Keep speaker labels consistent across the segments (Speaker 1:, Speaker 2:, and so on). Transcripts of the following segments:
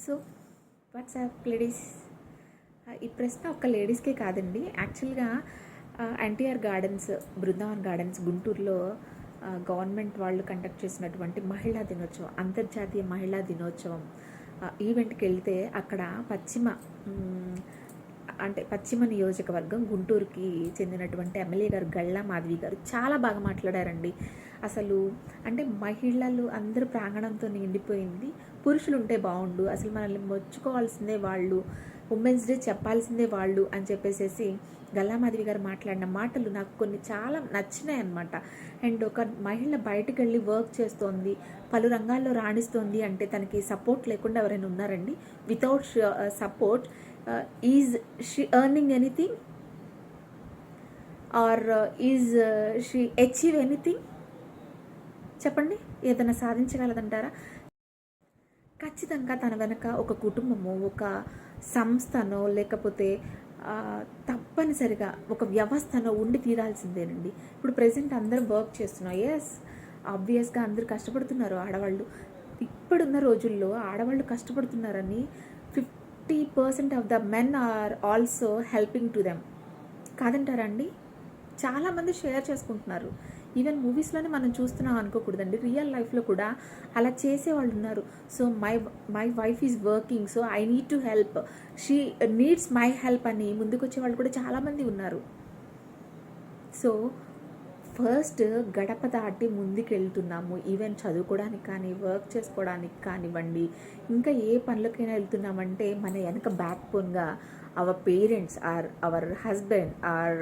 Speaker 1: So WhatsApp ladies, ఈ ప్రశ్న ఒక్క లేడీస్కే కాదండి. యాక్చువల్గా ఎన్టీఆర్ గార్డెన్స్, బృందావన్ గార్డెన్స్ గుంటూరులో గవర్నమెంట్ వాళ్ళు కండక్ట్ చేసినటువంటి మహిళా దినోత్సవం, అంతర్జాతీయ మహిళా దినోత్సవం ఈవెంట్కి వెళ్తే అక్కడ పశ్చిమ నియోజకవర్గం గుంటూరుకి చెందినటువంటి ఎమ్మెల్యే గారు గళ్ళా మాధవి గారు చాలా బాగా మాట్లాడారండి. అసలు అంటే మహిళలు అందరూ ప్రాంగణంతో నిండిపోయింది, పురుషులు ఉంటే బాగుండు, అసలు మనల్ని మెచ్చుకోవాల్సిందే వాళ్ళు, ఉమెన్స్ డే చెప్పాల్సిందే వాళ్ళు అని చెప్పేసి గల్లా మాధవి గారు మాట్లాడిన మాటలు నాకు కొన్ని చాలా నచ్చినాయి అన్నమాట. అండ్ ఒక మహిళ బయటకు వెళ్ళి వర్క్ చేస్తోంది, పలు రంగాల్లో రాణిస్తోంది అంటే తనకి సపోర్ట్ లేకుండా ఎవరైనా ఉన్నారండి? Without support is she earning anything or is she achieve anything? చెప్పండి, ఏదైనా సాధించగలదంటారా? ఖచ్చితంగా తన వెనక ఒక కుటుంబము, ఒక సంస్థనో లేకపోతే తప్పనిసరిగా ఒక వ్యవస్థనో ఉండి తీరాల్సిందేనండి. ఇప్పుడు ప్రెజెంట్ అందరూ వర్క్ చేస్తున్నారు, ఎస్ ఆబ్వియస్గా అందరూ కష్టపడుతున్నారు ఆడవాళ్ళు. ఇప్పుడున్న రోజుల్లో ఆడవాళ్ళు కష్టపడుతున్నారని 50% of the men are also helping to them, కాదంటారా అండి? చాలామంది షేర్ చేసుకుంటున్నారు. ఈవెన్ మూవీస్లోనే మనం చూస్తున్నాం అనుకోకూడదండి, రియల్ లైఫ్లో కూడా అలా చేసేవాళ్ళు ఉన్నారు. So my wife is working, so I need to help, she needs my help అని ముందుకొచ్చే వాళ్ళు కూడా చాలామంది ఉన్నారు. సో ఫస్ట్ గడప దాటి ముందుకు వెళ్తున్నాము. ఈవెన్ చదువుకోవడానికి కానీ, వర్క్ చేసుకోవడానికి కానివ్వండి, ఇంకా ఏ పనులకైనా వెళ్తున్నామంటే మన వెనక బ్యాక్ బోన్గా our parents or our husband or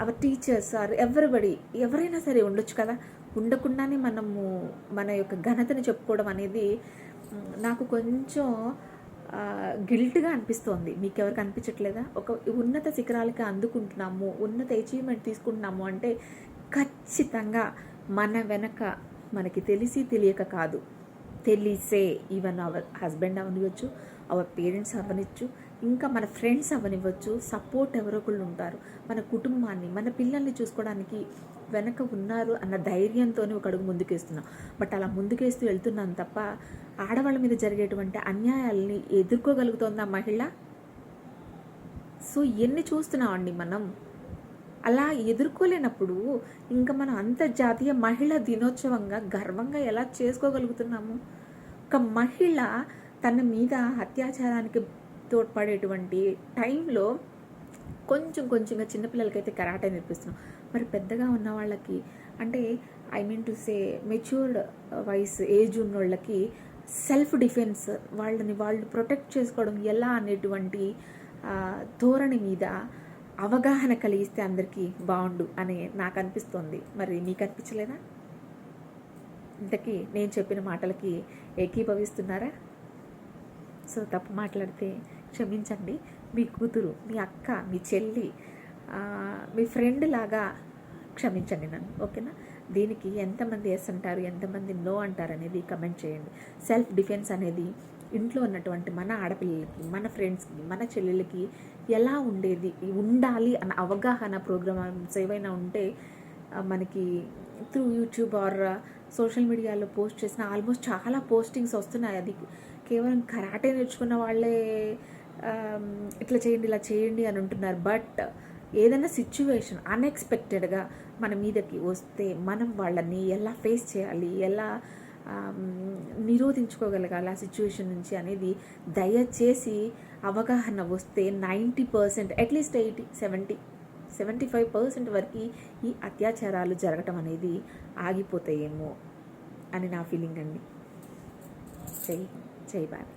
Speaker 1: our teachers or everybody, ఎవరైనా సరే ఉండొచ్చు కదా. ఉండకుండానే మనము మన యొక్క ఘనతను చెప్పుకోవడం అనేది నాకు కొంచెం గిల్ట్గా అనిపిస్తోంది. మీకు ఎవరికి అనిపించట్లేదా? ఒక ఉన్నత శిఖరాలకి అందుకుంటున్నాము, ఉన్నత అచీవ్మెంట్ తీసుకుంటున్నాము అంటే ఖచ్చితంగా మన వెనక మనకి తెలిసి తెలియక కాదు, తెలిసే, ఈవెన్ అవర్ హస్బెండ్ అవనివ్వచ్చు, అవర్ పేరెంట్స్ అవ్వనిచ్చు, ఇంకా మన ఫ్రెండ్స్ అవ్వనివ్వచ్చు, సపోర్ట్ ఎవరో ఒకళ్ళు ఉంటారు. మన కుటుంబాన్ని, మన పిల్లల్ని చూసుకోవడానికి వెనక ఉన్నారు అన్న ధైర్యంతోనే ఒక అడుగు ముందుకేస్తున్నాం. బట్ అలా ముందుకేస్తూ వెళ్తున్నాను తప్ప ఆడవాళ్ళ మీద జరిగేటువంటి అన్యాయాలని ఎదుర్కోగలుగుతోంది ఆ మహిళ. సో ఎన్ని చూస్తున్నామండి మనం. అలా ఎదుర్కోలేనప్పుడు ఇంకా మనం అంతర్జాతీయ మహిళా దినోత్సవంగా గర్వంగా ఎలా చేసుకోగలుగుతున్నాము? ఒక మహిళ తన మీద అత్యాచారానికి తోడ్పడేటువంటి టైంలో కొంచెంగా చిన్నపిల్లలకైతే కరాటే నేర్పిస్తున్నాం, మరి పెద్దగా ఉన్న వాళ్ళకి, అంటే I mean to say matured వయసు ఏజ్ ఉన్న వాళ్ళకి సెల్ఫ్ డిఫెన్స్, వాళ్ళని వాళ్ళు ప్రొటెక్ట్ చేసుకోవడం ఎలా అనేటువంటి ధోరణి మీద అవగాహన కలిగిస్తే అందరికీ బాగుండు అని నాకు అనిపిస్తోంది. మరి మీకు అనిపించలేదా? ఇంతకీ నేను చెప్పిన మాటలకి ఏకీభవిస్తున్నారా? సో తప్పు మాట్లాడితే క్షమించండి. మీ కూతురు, మీ అక్క, మీ చెల్లి, మీ ఫ్రెండ్ లాగా క్షమించండి నన్ను, ఓకేనా? దీనికి ఎంతమంది ఎస్ అంటారు, ఎంతమంది నో అంటారు అనేది కమెంట్ చేయండి. సెల్ఫ్ డిఫెన్స్ అనేది ఇంట్లో ఉన్నటువంటి మన ఆడపిల్లలకి, మన ఫ్రెండ్స్కి, మన చెల్లెలకి ఎలా ఉండాలి అన్న అవగాహన ప్రోగ్రామ్స్ ఏవైనా ఉంటే మనకి త్రూ యూట్యూబ్ ఆర్ సోషల్ మీడియాలో పోస్ట్ చేసిన ఆల్మోస్ట్ చాలా పోస్టింగ్స్ వస్తున్నాయి. అది కేవలం కరాటే నేర్చుకున్న వాళ్ళే ఇట్లా చేయండి, ఇలా చేయండి అని ఉంటున్నారు. బట్ ఏదైనా సిచ్యువేషన్ అన్ఎక్స్పెక్టెడ్గా మన మీదకి వస్తే మనం వాళ్ళని ఎలా ఫేస్ చేయాలి, ఎలా నిరోధించుకోగలగాలి ఆ సిచ్యువేషన్ నుంచి అనేది దయచేసి అవగాహన వస్తే 90%, అట్లీస్ట్ 75% వరకు ఈ అత్యాచారాలు జరగటం అనేది ఆగిపోతాయేమో అని నా ఫీలింగ్ అండి. జై భారత్.